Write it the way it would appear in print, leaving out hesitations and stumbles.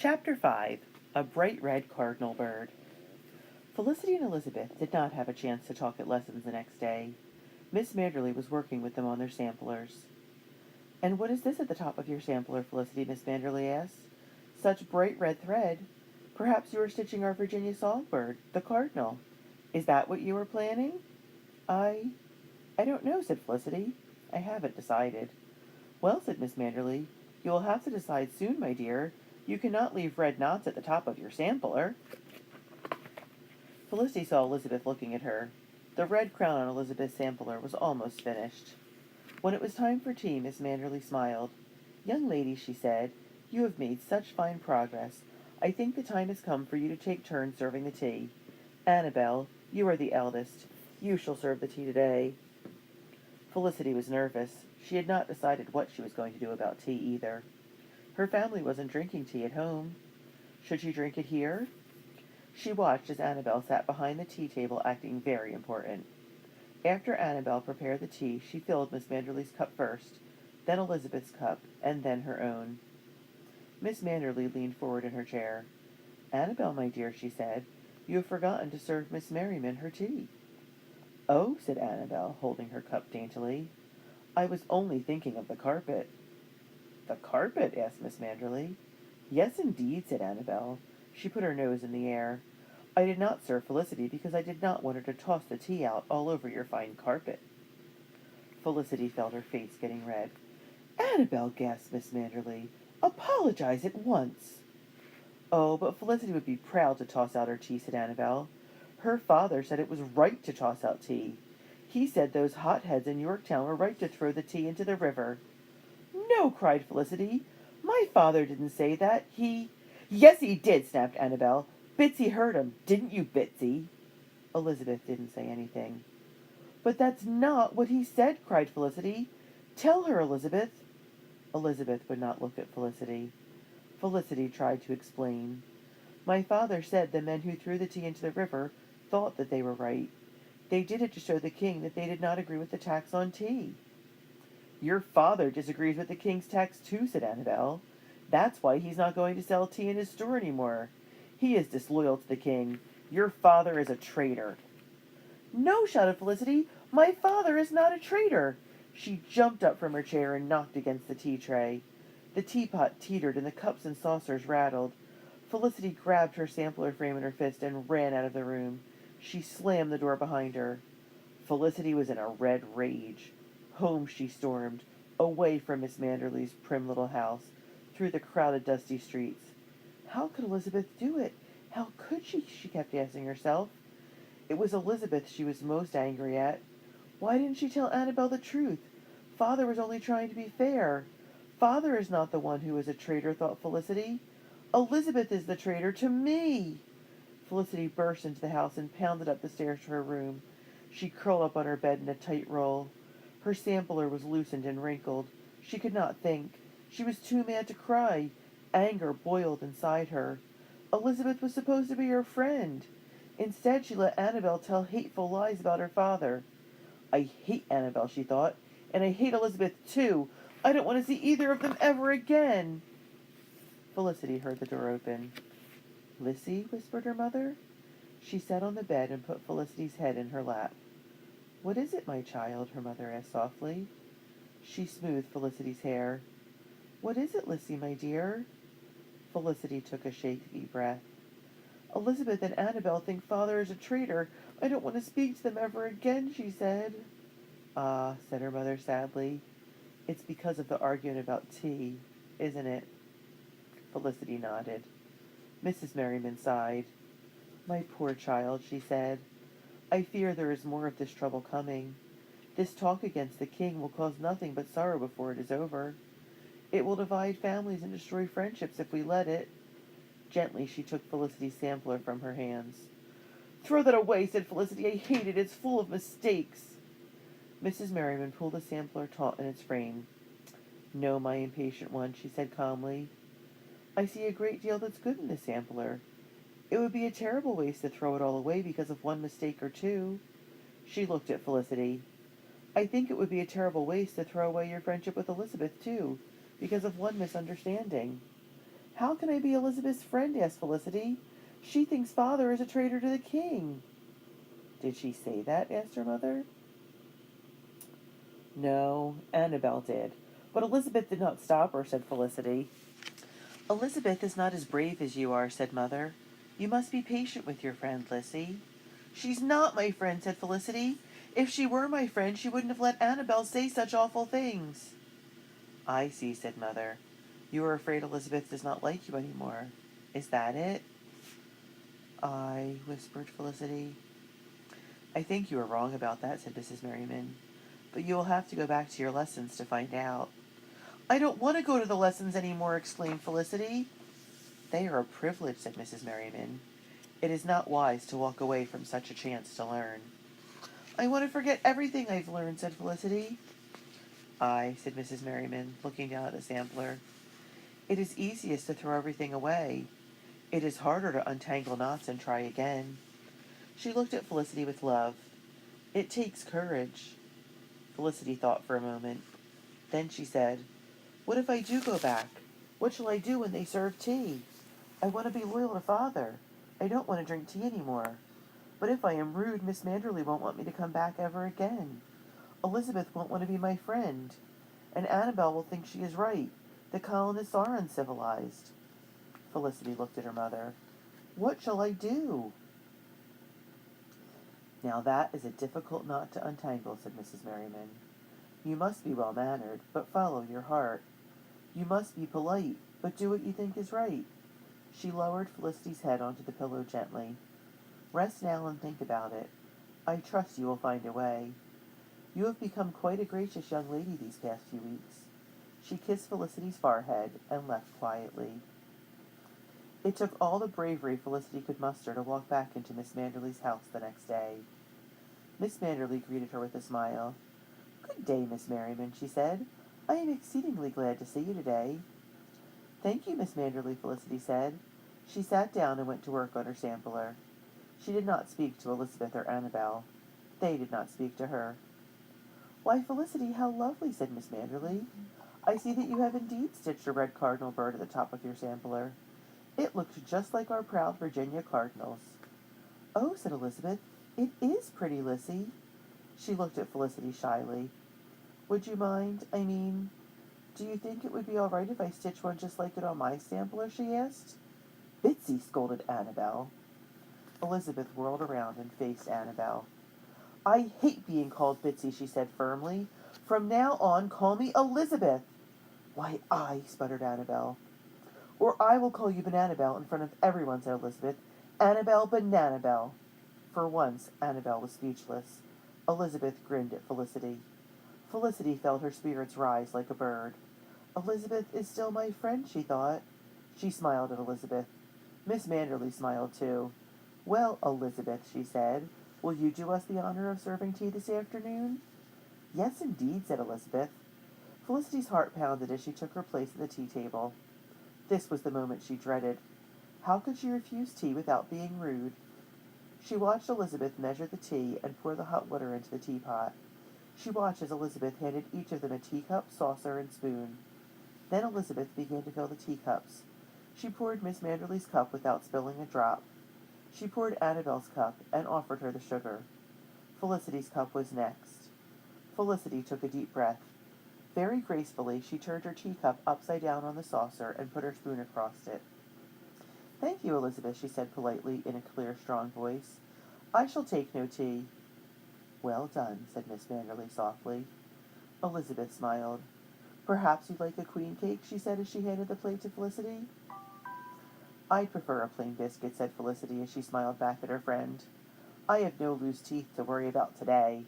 Chapter 5. A Bright Red Cardinal Bird. Felicity and Elizabeth did not have a chance to talk at lessons the next day. Miss Manderley was working with them on their samplers. "And what is this at the top of your sampler, Felicity?" Miss Manderley asked. "Such bright red thread. Perhaps you are stitching our Virginia songbird, the Cardinal. Is that what you are planning?" I don't know," said Felicity. "I haven't decided." "Well," said Miss Manderley, "you will have to decide soon, my dear. You cannot leave red knots at the top of your sampler." Felicity saw Elizabeth looking at her. The red crown on Elizabeth's sampler was almost finished. When it was time for tea, Miss Manderley smiled. "Young lady," she said, "you have made such fine progress. I think the time has come for you to take turns serving the tea. Annabel, you are the eldest. You shall serve the tea today." Felicity was nervous. She had not decided what she was going to do about tea either. Her family wasn't drinking tea at home. Should she drink it here? She watched as Annabel sat behind the tea table acting very important. After Annabel prepared the tea, she filled Miss Manderley's cup first, then Elizabeth's cup, and then her own. Miss Manderley leaned forward in her chair. "Annabel, my dear," she said, "you have forgotten to serve Miss Merriman her tea." "Oh," said Annabel, holding her cup daintily. "I was only thinking of the carpet." "The carpet?" asked Miss Manderley. "Yes, indeed," said Annabel. She put her nose in the air. "I did not serve Felicity because I did not want her to toss the tea out all over your fine carpet." Felicity felt her face getting red. "Annabel," gasped Miss Manderley, "apologize at once." "Oh, but Felicity would be proud to toss out her tea," said Annabel. "Her father said it was right to toss out tea. He said those hotheads in Yorktown were right to throw the tea into the river." "No," cried Felicity. "My father didn't say that. Yes, he did," snapped Annabel. "Bitsy heard him. Didn't you, Bitsy?" Elizabeth didn't say anything. "But that's not what he said," cried Felicity. "Tell her, Elizabeth." Elizabeth would not look at Felicity. Felicity tried to explain. "My father said the men who threw the tea into the river thought that they were right. They did it to show the king that they did not agree with the tax on tea." "Your father disagrees with the king's tax too," said Annabel. "That's why he's not going to sell tea in his store anymore. He is disloyal to the king. Your father is a traitor." "No," shouted Felicity. "My father is not a traitor." She jumped up from her chair and knocked against the tea tray. The teapot teetered and the cups and saucers rattled. Felicity grabbed her sampler frame in her fist and ran out of the room. She slammed the door behind her. Felicity was in a red rage. Home she stormed, away from Miss Manderley's prim little house, through the crowded, dusty streets. How could Elizabeth do it? How could she? She kept asking herself. It was Elizabeth she was most angry at. Why didn't she tell Annabel the truth? Father was only trying to be fair. Father is not the one who is a traitor, thought Felicity. Elizabeth is the traitor to me. Felicity burst into the house and pounded up the stairs to her room. She curled up on her bed in a tight roll. Her sampler was loosened and wrinkled. She could not think. She was too mad to cry. Anger boiled inside her. Elizabeth was supposed to be her friend. Instead, she let Annabel tell hateful lies about her father. "I hate Annabel," she thought, "and I hate Elizabeth too. I don't want to see either of them ever again." Felicity heard the door open. "Lissy," whispered her mother. She sat on the bed and put Felicity's head in her lap. "What is it, my child?" her mother asked softly. She smoothed Felicity's hair. "What is it, Lissy, my dear?" Felicity took a shaky breath. "Elizabeth and Annabel think Father is a traitor. I don't want to speak to them ever again," she said. "Ah," said her mother sadly. "It's because of the argument about tea, isn't it?" Felicity nodded. Mrs. Merriman sighed. "My poor child," she said. "I fear there is more of this trouble coming. This talk against the king will cause nothing but sorrow before it is over. It will divide families and destroy friendships if we let it." Gently she took Felicity's sampler from her hands. "Throw that away," said Felicity. "I hate it. It's full of mistakes." Mrs. Merriman pulled the sampler taut in its frame. "No, my impatient one," she said calmly. "I see a great deal that's good in this sampler. It would be a terrible waste to throw it all away because of one mistake or two." She looked at Felicity. "I think it would be a terrible waste to throw away your friendship with Elizabeth, too, because of one misunderstanding." How can I be Elizabeth's friend? Asked Felicity. She thinks father is a traitor to the king. Did she say that? Asked her mother. No, Annabel did. But Elizabeth did not stop her, said Felicity. Elizabeth is not as brave as you are, said Mother. You must be patient with your friend, Lizzie. She's not my friend, said Felicity. If she were my friend, she wouldn't have let Annabel say such awful things. I see, said Mother. You are afraid Elizabeth does not like you any more. Is that it? I, whispered Felicity. I think you are wrong about that, said Mrs. Merriman. But you will have to go back to your lessons to find out. I don't want to go to the lessons any more, exclaimed Felicity. They are a privilege, said Mrs. Merriman. It is not wise to walk away from such a chance to learn. I want to forget everything I've learned, said Felicity. Aye, said Mrs. Merriman, looking down at the sampler. It is easiest to throw everything away. It is harder to untangle knots and try again. She looked at Felicity with love. It takes courage. Felicity thought for a moment. Then she said, What if I do go back? What shall I do when they serve tea? I want to be loyal to father. I don't want to drink tea any more. But if I am rude, Miss Manderley won't want me to come back ever again. Elizabeth won't want to be my friend. And Annabel will think she is right. The colonists are uncivilized. Felicity looked at her mother. What shall I do? Now that is a difficult knot to untangle, said Mrs. Merriman. You must be well-mannered, but follow your heart. You must be polite, but do what you think is right. She lowered Felicity's head onto the pillow gently. Rest now and think about it. I trust you will find a way. You have become quite a gracious young lady these past few weeks. She kissed Felicity's forehead and left quietly. It took all the bravery Felicity could muster to walk back into Miss Manderley's house the next day. Miss Manderley greeted her with a smile. Good day, Miss Merriman, she said. I am exceedingly glad to see you today. Thank you, Miss Manderley, Felicity said. She sat down and went to work on her sampler. She did not speak to Elizabeth or Annabel. They did not speak to her. Why, Felicity, how lovely, said Miss Manderley. I see that you have indeed stitched a red cardinal bird at the top of your sampler. It looks just like our proud Virginia cardinals. Oh, said Elizabeth, it is pretty, Lizzie. She looked at Felicity shyly. Would you mind, do you think it would be all right if I stitched one just like it on my sampler, she asked. Bitsy, scolded Annabel. Elizabeth whirled around and faced Annabel. I hate being called Bitsy, she said firmly. From now on, call me Elizabeth. Why, sputtered Annabel. Or I will call you Bananabel in front of everyone, said Elizabeth. Annabel Bananabel. For once, Annabel was speechless. Elizabeth grinned at Felicity. Felicity felt her spirits rise like a bird. Elizabeth is still my friend, she thought. She smiled at Elizabeth. Miss Manderley smiled too. Well, Elizabeth, she said, will you do us the honor of serving tea this afternoon? Yes, indeed, said Elizabeth. Felicity's heart pounded as she took her place at the tea table. This was the moment she dreaded. How could she refuse tea without being rude? She watched Elizabeth measure the tea and pour the hot water into the teapot. She watched as Elizabeth handed each of them a teacup, saucer, and spoon. Then Elizabeth began to fill the teacups. She poured Miss Manderley's cup without spilling a drop. She poured Annabel's cup and offered her the sugar. Felicity's cup was next. Felicity took a deep breath. Very gracefully, she turned her teacup upside down on the saucer and put her spoon across it. Thank you, Elizabeth, she said politely in a clear, strong voice. I shall take no tea. Well done, said Miss Manderley softly. Elizabeth smiled. Perhaps you'd like a queen cake, she said as she handed the plate to Felicity. I'd prefer a plain biscuit, said Felicity as she smiled back at her friend. I have no loose teeth to worry about today.